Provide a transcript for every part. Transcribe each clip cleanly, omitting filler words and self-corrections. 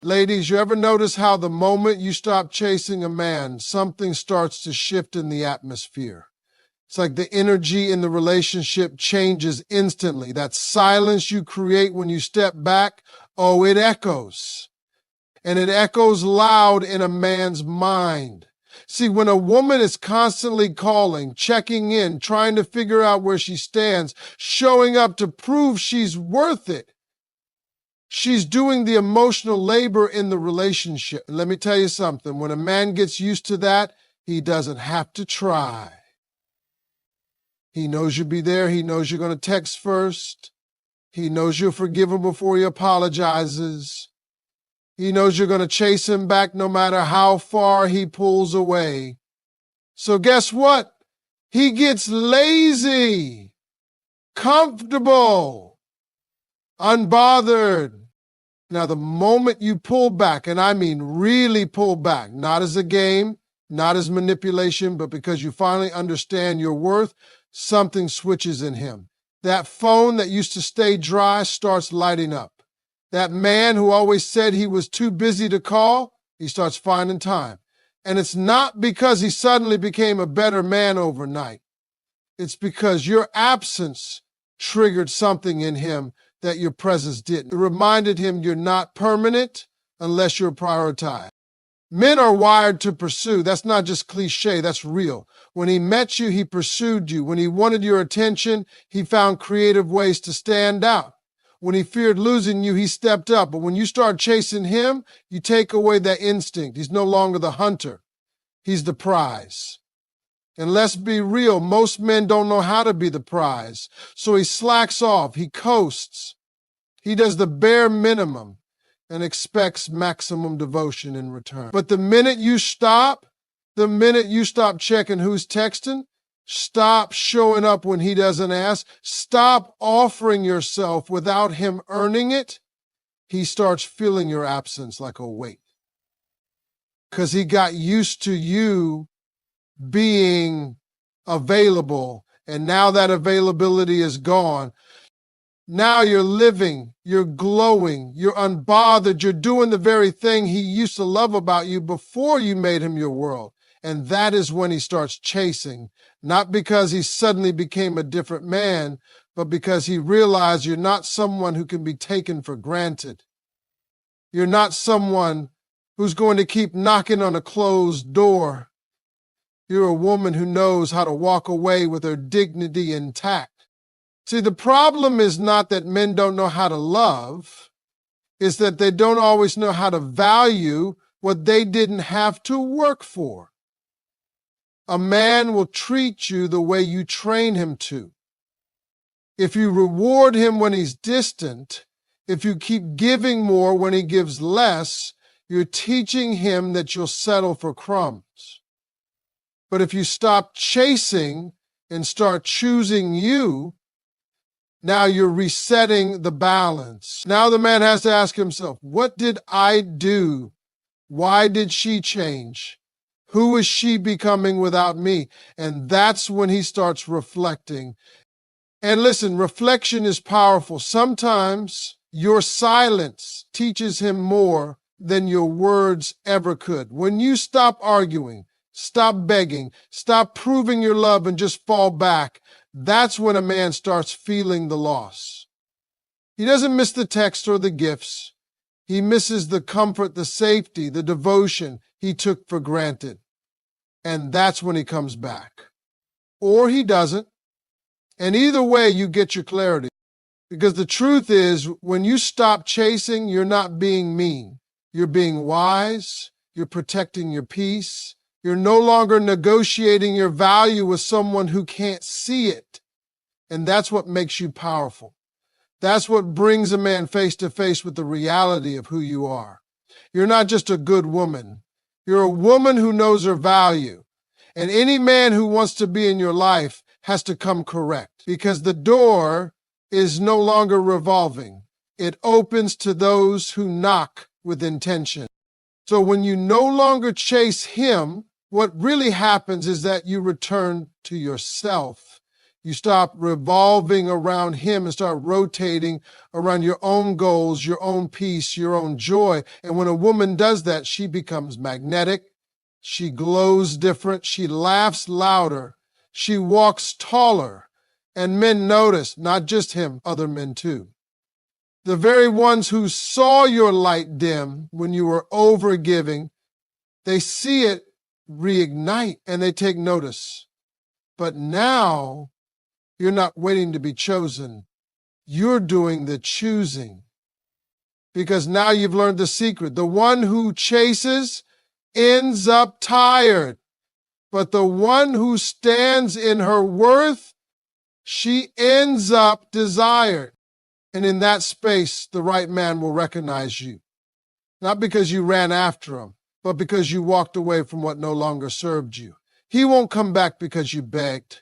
Ladies, you ever notice how the moment you stop chasing a man, something starts to shift in the atmosphere? It's like the energy in the relationship changes instantly. That silence you create when you step back, oh, it echoes. And it echoes loud in a man's mind. See, when a woman is constantly calling, checking in, trying to figure out where she stands, showing up to prove she's worth it, she's doing the emotional labor in the relationship. And let me tell you something, when a man gets used to that, he doesn't have to try. He knows you'll be there. He knows you're going to text first. He knows you'll forgive him before he apologizes. He knows you're going to chase him back no matter how far he pulls away. So guess what? He gets lazy, comfortable, unbothered. Now, the moment you pull back, and I mean really pull back, not as a game, not as manipulation, but because you finally understand your worth, something switches in him. That phone that used to stay dry starts lighting up. That man who always said he was too busy to call, he starts finding time. And it's not because he suddenly became a better man overnight. It's because your absence triggered something in him that your presence didn't. It reminded him you're not permanent unless you're prioritized. Men are wired to pursue. That's not just cliche, that's real. When he met you, he pursued you. When he wanted your attention, he found creative ways to stand out. When he feared losing you, he stepped up. But when you start chasing him, you take away that instinct. He's no longer the hunter. He's the prize. And let's be real, most men don't know how to be the prize. So he slacks off, he coasts. He does the bare minimum and expects maximum devotion in return. But the minute you stop checking who's texting, stop showing up when he doesn't ask, stop offering yourself without him earning it, he starts feeling your absence like a weight. Because he got used to you being available, and now that availability is gone. Now you're living, you're glowing, you're unbothered, you're doing the very thing he used to love about you before you made him your world. And that is when he starts chasing, not because he suddenly became a different man, but because he realized you're not someone who can be taken for granted. You're not someone who's going to keep knocking on a closed door. You're a woman who knows how to walk away with her dignity intact. See, the problem is not that men don't know how to love, it's that they don't always know how to value what they didn't have to work for. A man will treat you the way you train him to. If you reward him when he's distant, if you keep giving more when he gives less, you're teaching him that you'll settle for crumbs. But if you stop chasing and start choosing you, now you're resetting the balance. Now the man has to ask himself, what did I do? Why did she change? Who is she becoming without me? And that's when he starts reflecting. And listen, reflection is powerful. Sometimes your silence teaches him more than your words ever could. When you stop arguing, stop begging, stop proving your love and just fall back, that's when a man starts feeling the loss. He doesn't miss the text or the gifts. He misses the comfort, the safety, the devotion he took for granted. And that's when he comes back. Or he doesn't. And either way, you get your clarity. Because the truth is, when you stop chasing, you're not being mean. You're being wise. You're protecting your peace. You're no longer negotiating your value with someone who can't see it. And that's what makes you powerful. That's what brings a man face to face with the reality of who you are. You're not just a good woman. You're a woman who knows her value. And any man who wants to be in your life has to come correct, because the door is no longer revolving. It opens to those who knock with intention. So when you no longer chase him, what really happens is that you return to yourself. You stop revolving around him and start rotating around your own goals, your own peace, your own joy. And when a woman does that, she becomes magnetic. She glows different. She laughs louder. She walks taller. And men notice, not just him, other men too. The very ones who saw your light dim when you were overgiving, they see it reignite and they take notice. But now you're not waiting to be chosen. You're doing the choosing. Because now you've learned the secret. The one who chases ends up tired. But the one who stands in her worth, she ends up desired. And in that space, the right man will recognize you. Not because you ran after him, but because you walked away from what no longer served you. He won't come back because you begged.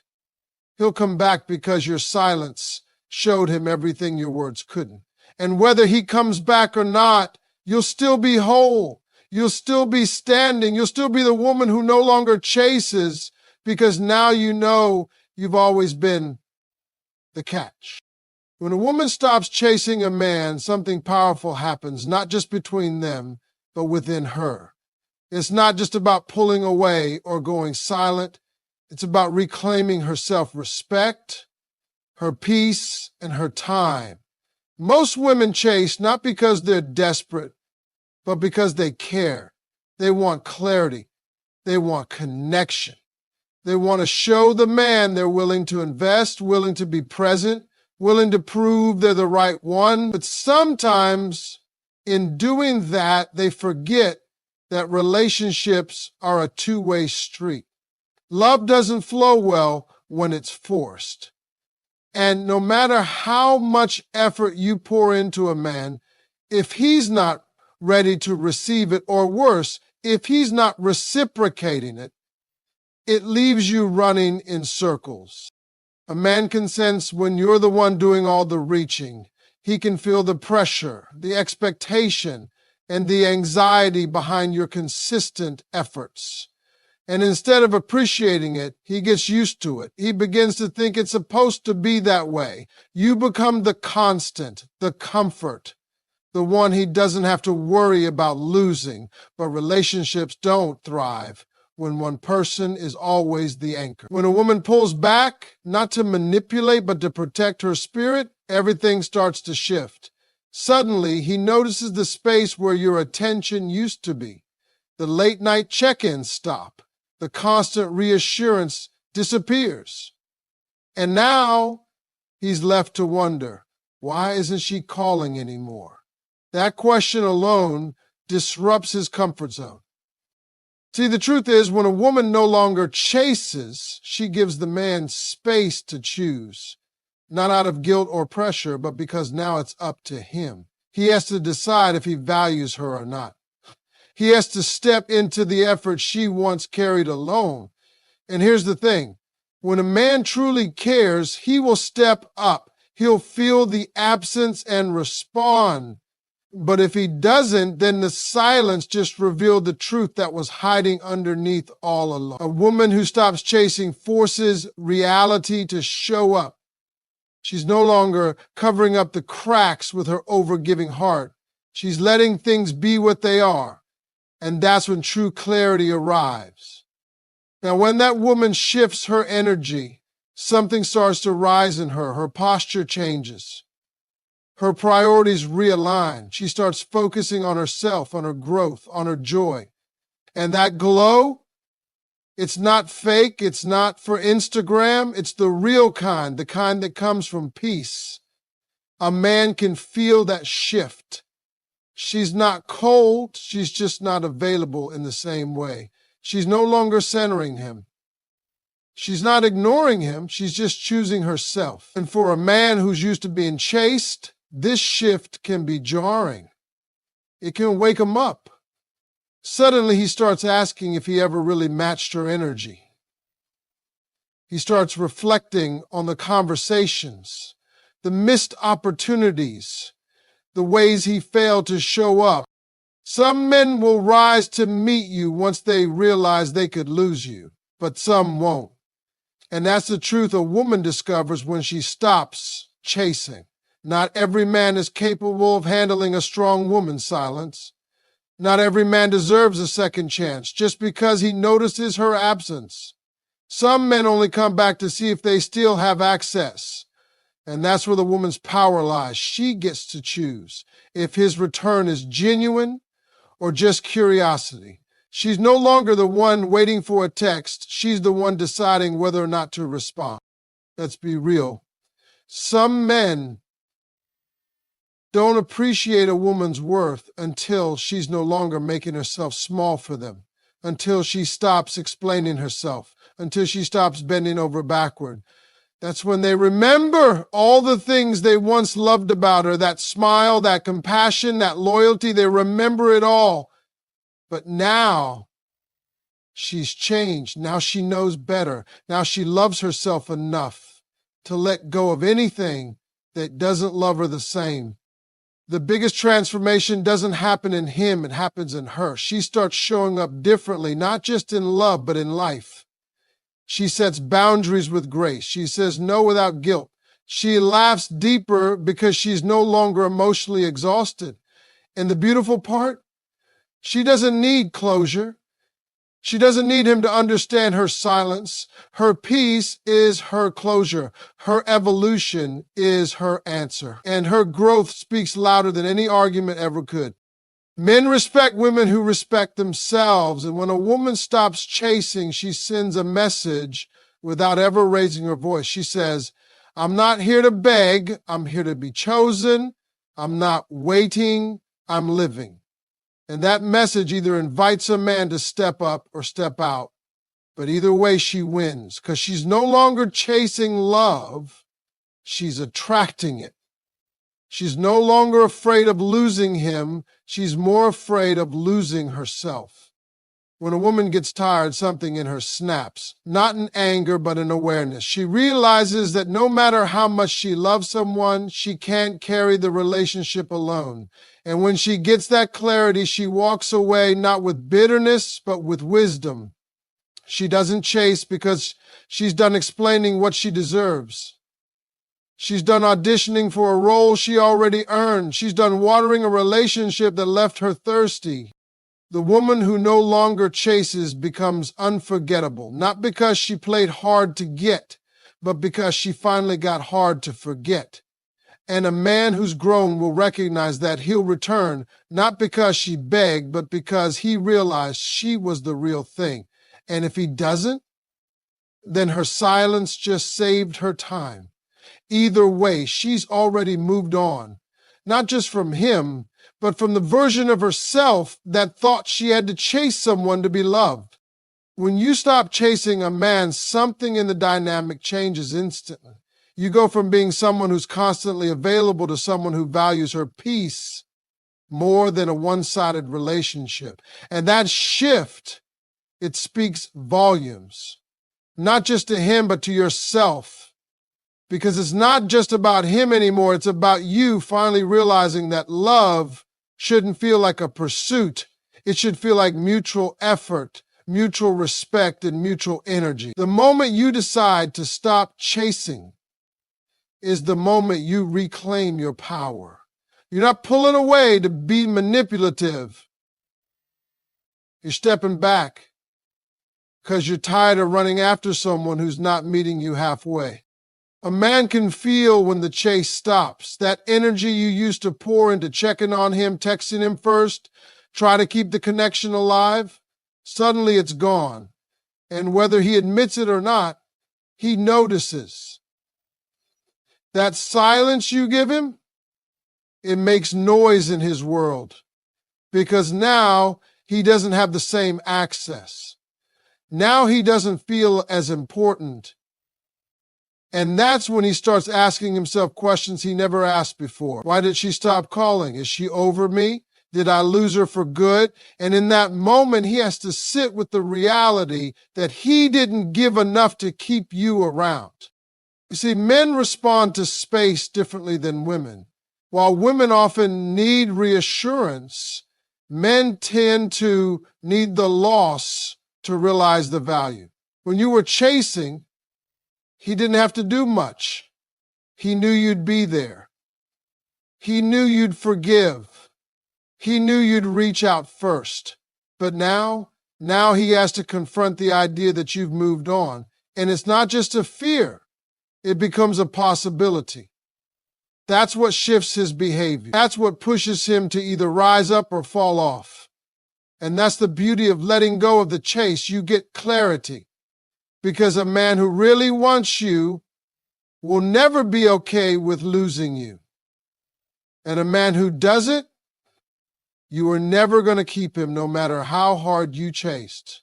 He'll come back because your silence showed him everything your words couldn't. And whether he comes back or not, you'll still be whole. You'll still be standing. You'll still be the woman who no longer chases because now you know you've always been the catch. When a woman stops chasing a man, something powerful happens, not just between them, but within her. It's not just about pulling away or going silent. It's about reclaiming her self-respect, her peace, and her time. Most women chase not because they're desperate, but because they care. They want clarity. They want connection. They want to show the man they're willing to invest, willing to be present, willing to prove they're the right one. But sometimes in doing that, they forget that relationships are a two-way street. Love doesn't flow well when it's forced. And no matter how much effort you pour into a man, if he's not ready to receive it, or worse, if he's not reciprocating it, it leaves you running in circles. A man can sense when you're the one doing all the reaching. He can feel the pressure, the expectation, and the anxiety behind your consistent efforts. And instead of appreciating it, he gets used to it. He begins to think it's supposed to be that way. You become the constant, the comfort, the one he doesn't have to worry about losing. But relationships don't thrive when one person is always the anchor. When a woman pulls back, not to manipulate, but to protect her spirit, everything starts to shift. Suddenly, he notices the space where your attention used to be. The late night check-ins stop. The constant reassurance disappears. And now he's left to wonder, why isn't she calling anymore? That question alone disrupts his comfort zone. See, the truth is, when a woman no longer chases, she gives the man space to choose. Not out of guilt or pressure, but because now it's up to him. He has to decide if he values her or not. He has to step into the effort she once carried alone. And here's the thing. When a man truly cares, he will step up. He'll feel the absence and respond. But if he doesn't, then the silence just revealed the truth that was hiding underneath all along. A woman who stops chasing forces reality to show up. She's no longer covering up the cracks with her overgiving heart. She's letting things be what they are. And that's when true clarity arrives. Now, when that woman shifts her energy, something starts to rise in her. Her posture changes. Her priorities realign. She starts focusing on herself, on her growth, on her joy. And that glow, it's not fake. It's not for Instagram. It's the real kind, the kind that comes from peace. A man can feel that shift. She's not cold. She's just not available in the same way. She's no longer centering him. She's not ignoring him. She's just choosing herself. And for a man who's used to being chased, this shift can be jarring. It can wake him up. Suddenly, he starts asking if he ever really matched her energy. He starts reflecting on the conversations, the missed opportunities, the ways he failed to show up. Some men will rise to meet you once they realize they could lose you, but some won't. And that's the truth a woman discovers when she stops chasing. Not every man is capable of handling a strong woman's silence. Not every man deserves a second chance just because he notices her absence. Some men only come back to see if they still have access. And that's where the woman's power lies. She gets to choose if his return is genuine or just curiosity. She's no longer the one waiting for a text. She's the one deciding whether or not to respond. Let's be real. Some men don't appreciate a woman's worth until she's no longer making herself small for them, until she stops explaining herself, until she stops bending over backward. That's when they remember all the things they once loved about her, that smile, that compassion, that loyalty. They remember it all. But now she's changed. Now she knows better. Now she loves herself enough to let go of anything that doesn't love her the same. The biggest transformation doesn't happen in him, it happens in her. She starts showing up differently, not just in love, but in life. She sets boundaries with grace. She says no without guilt. She laughs deeper because she's no longer emotionally exhausted. And the beautiful part, she doesn't need closure. She doesn't need him to understand her silence. Her peace is her closure. Her evolution is her answer. And her growth speaks louder than any argument ever could. Men respect women who respect themselves. And when a woman stops chasing, she sends a message without ever raising her voice. She says, I'm not here to beg. I'm here to be chosen. I'm not waiting. I'm living. And that message either invites a man to step up or step out. But either way, she wins because she's no longer chasing love. She's attracting it. She's no longer afraid of losing him. She's more afraid of losing herself. When a woman gets tired, something in her snaps, not in anger, but in awareness. She realizes that no matter how much she loves someone, she can't carry the relationship alone. And when she gets that clarity, she walks away not with bitterness, but with wisdom. She doesn't chase because she's done explaining what she deserves. She's done auditioning for a role she already earned. She's done watering a relationship that left her thirsty. The woman who no longer chases becomes unforgettable, not because she played hard to get, but because she finally got hard to forget. And a man who's grown will recognize that he'll return, not because she begged, but because he realized she was the real thing. And if he doesn't, then her silence just saved her time. Either way, she's already moved on, not just from him, but from the version of herself that thought she had to chase someone to be loved. When you stop chasing a man, something in the dynamic changes instantly. You go from being someone who's constantly available to someone who values her peace more than a one-sided relationship. And that shift, it speaks volumes, not just to him, but to yourself. Because it's not just about him anymore. It's about you finally realizing that love shouldn't feel like a pursuit. It should feel like mutual effort, mutual respect, and mutual energy. The moment you decide to stop chasing is the moment you reclaim your power. You're not pulling away to be manipulative. You're stepping back because you're tired of running after someone who's not meeting you halfway. A man can feel when the chase stops. That energy you used to pour into checking on him, texting him first, try to keep the connection alive, suddenly it's gone. And whether he admits it or not, he notices. That silence you give him, it makes noise in his world because now he doesn't have the same access. Now he doesn't feel as important. And that's when he starts asking himself questions he never asked before. Why did she stop calling? Is she over me? Did I lose her for good? And in that moment, he has to sit with the reality that he didn't give enough to keep you around. You see, men respond to space differently than women. While women often need reassurance, men tend to need the loss to realize the value. When you were chasing, He didn't have to do much. He knew you'd be there. He knew you'd forgive. He knew you'd reach out first. But now he has to confront the idea that you've moved on. And it's not just a fear. It becomes a possibility. That's what shifts his behavior. That's what pushes him to either rise up or fall off. And that's the beauty of letting go of the chase. You get clarity. Because a man who really wants you will never be okay with losing you. And a man who doesn't, you are never going to keep him no matter how hard you chased.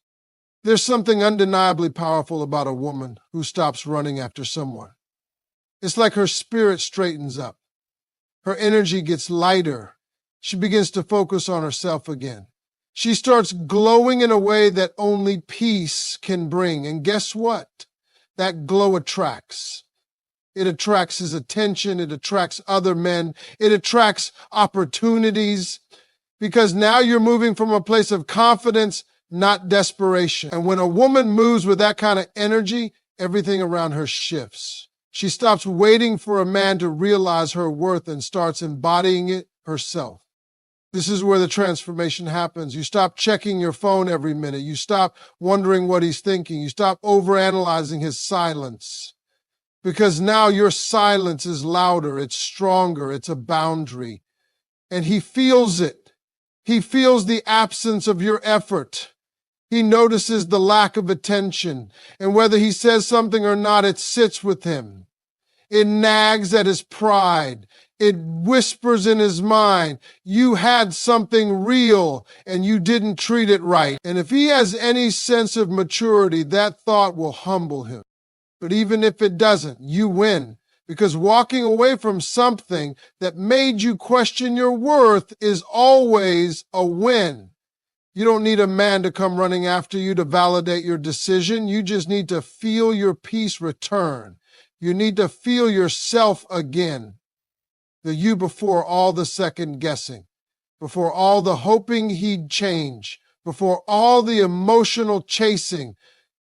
There's something undeniably powerful about a woman who stops running after someone. It's like her spirit straightens up. Her energy gets lighter. She begins to focus on herself again. She starts glowing in a way that only peace can bring. And guess what? That glow attracts. It attracts his attention. It attracts other men. It attracts opportunities. Because now you're moving from a place of confidence, not desperation. And when a woman moves with that kind of energy, everything around her shifts. She stops waiting for a man to realize her worth and starts embodying it herself. This is where the transformation happens. You stop checking your phone every minute. You stop wondering what he's thinking. You stop overanalyzing his silence. Because now your silence is louder, it's stronger, it's a boundary. And he feels it. He feels the absence of your effort. He notices the lack of attention. And whether he says something or not, it sits with him. It nags at his pride. It whispers in his mind, you had something real and you didn't treat it right. And if he has any sense of maturity, that thought will humble him. But even if it doesn't, you win. Because walking away from something that made you question your worth is always a win. You don't need a man to come running after you to validate your decision. You just need to feel your peace return. You need to feel yourself again. The you before all the second guessing, before all the hoping he'd change, before all the emotional chasing.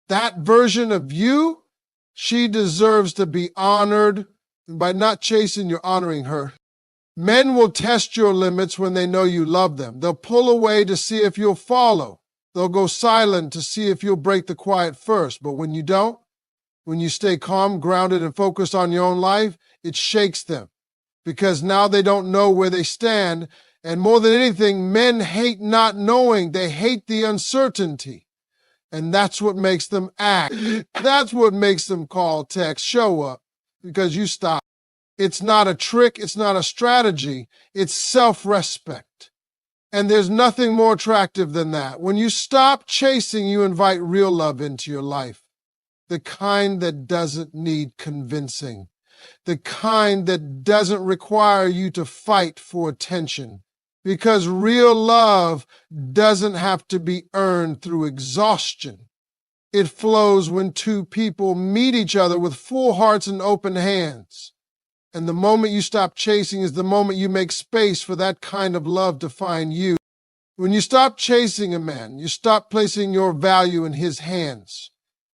That version of you, she deserves to be honored. And by not chasing, you're honoring her. Men will test your limits when they know you love them. They'll pull away to see if you'll follow. They'll go silent to see if you'll break the quiet first. But when you don't, when you stay calm, grounded, and focused on your own life, it shakes them. Because now they don't know where they stand. And more than anything, men hate not knowing. They hate the uncertainty. And that's what makes them act. That's what makes them call, text, show up, because you stop. It's not a trick. It's not a strategy. It's self-respect. And there's nothing more attractive than that. When you stop chasing, you invite real love into your life. The kind that doesn't need convincing. The kind that doesn't require you to fight for attention. Because real love doesn't have to be earned through exhaustion. It flows when two people meet each other with full hearts and open hands. And the moment you stop chasing is the moment you make space for that kind of love to find you. When you stop chasing a man, you stop placing your value in his hands.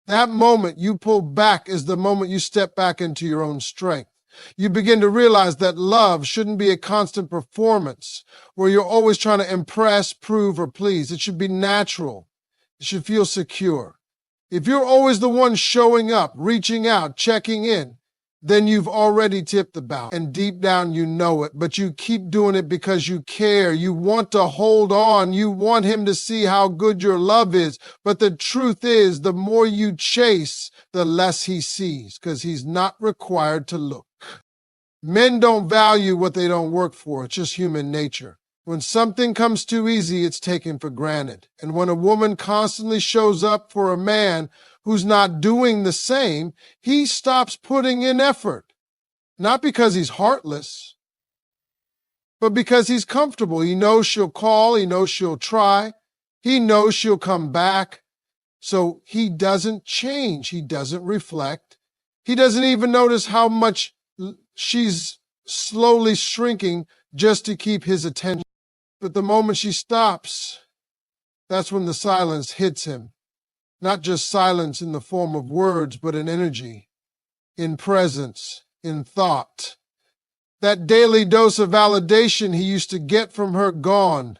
That moment you pull back is the moment you step back into your own strength. You begin to realize that love shouldn't be a constant performance where you're always trying to impress, prove, or please. It should be natural. It should feel secure. If you're always the one showing up, reaching out, checking in, then you've already tipped the balance. And deep down you know it, but you keep doing it because you care. You want to hold on. You want him to see how good your love is. But the truth is, the more you chase, the less he sees, because he's not required to look. Men don't value what they don't work for. It's just human nature. When something comes too easy, it's taken for granted. And when a woman constantly shows up for a man who's not doing the same, he stops putting in effort. Not because he's heartless, but because he's comfortable. He knows she'll call. He knows she'll try. He knows she'll come back. So he doesn't change. He doesn't reflect. He doesn't even notice how much she's slowly shrinking just to keep his attention. But the moment she stops, that's when the silence hits him. Not just silence in the form of words, but in energy. in presence, in thought. That daily dose of validation he used to get from her gone.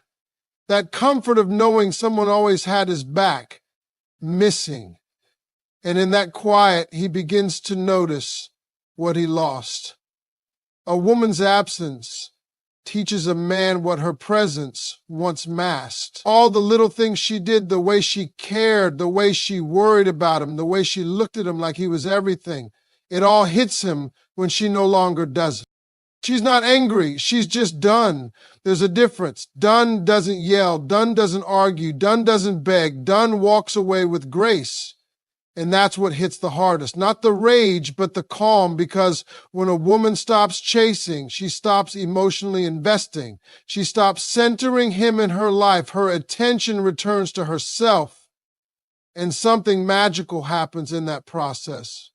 That comfort of knowing someone always had his back, missing. And in that quiet, he begins to notice what he lost. A woman's absence teaches a man what her presence once masked. All the little things she did, the way she cared, the way she worried about him, the way she looked at him like he was everything, it all hits him when she no longer does it. She's not angry, she's just done. There's a difference. Done doesn't yell, done doesn't argue, done doesn't beg, done walks away with grace. And that's what hits the hardest. Not the rage, but the calm, because when a woman stops chasing, she stops emotionally investing. She stops centering him in her life. Her attention returns to herself. And something magical happens in that process.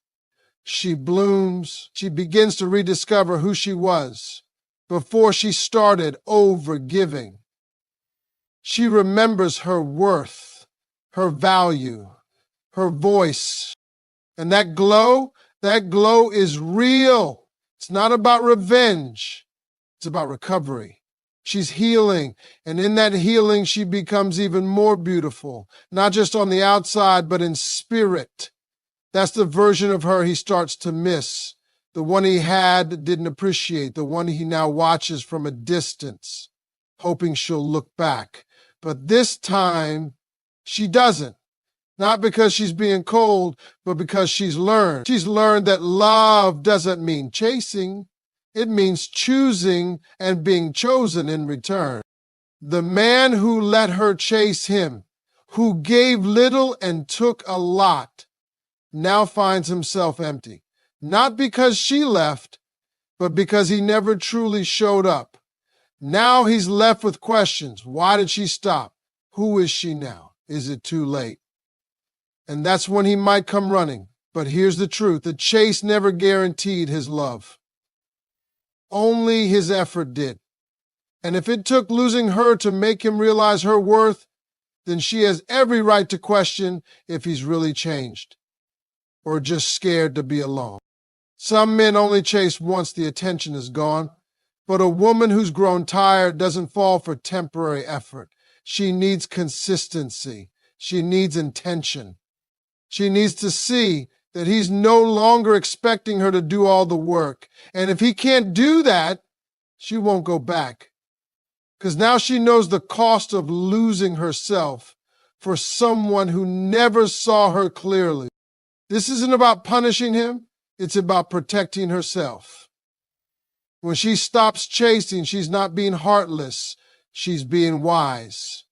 She blooms. She begins to rediscover who she was before she started over-giving. She remembers her worth, her value, her voice. And that glow is real. It's not about revenge. It's about recovery. She's healing. And in that healing, she becomes even more beautiful, not just on the outside, but in spirit. That's the version of her he starts to miss. The one he had didn't appreciate, the one he now watches from a distance, hoping she'll look back. But this time, she doesn't. Not because she's being cold, but because she's learned. She's learned that love doesn't mean chasing. It means choosing and being chosen in return. The man who let her chase him, who gave little and took a lot, now finds himself empty. Not because she left, but because he never truly showed up. Now he's left with questions. Why did she stop? Who is she now? Is it too late? And that's when he might come running. But here's the truth. The chase never guaranteed his love. Only his effort did. And if it took losing her to make him realize her worth, then she has every right to question if he's really changed or just scared to be alone. Some men only chase once the attention is gone, but a woman who's grown tired doesn't fall for temporary effort. She needs consistency. She needs intention. She needs to see that he's no longer expecting her to do all the work. And if he can't do that, she won't go back. Because now she knows the cost of losing herself for someone who never saw her clearly. This isn't about punishing him. It's about protecting herself. When she stops chasing, she's not being heartless. She's being wise.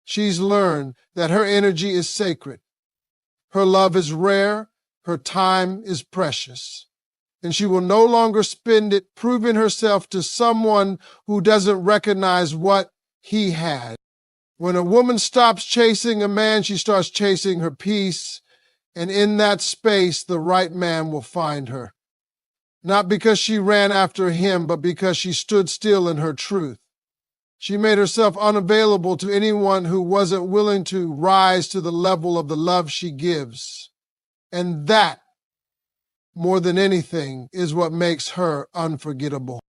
She's learned that her energy is sacred. Her love is rare. Her time is precious. And she will no longer spend it proving herself to someone who doesn't recognize what he had. When a woman stops chasing a man, she starts chasing her peace. And in that space, the right man will find her. Not because she ran after him, but because she stood still in her truth. She made herself unavailable to anyone who wasn't willing to rise to the level of the love she gives. And that, more than anything, is what makes her unforgettable.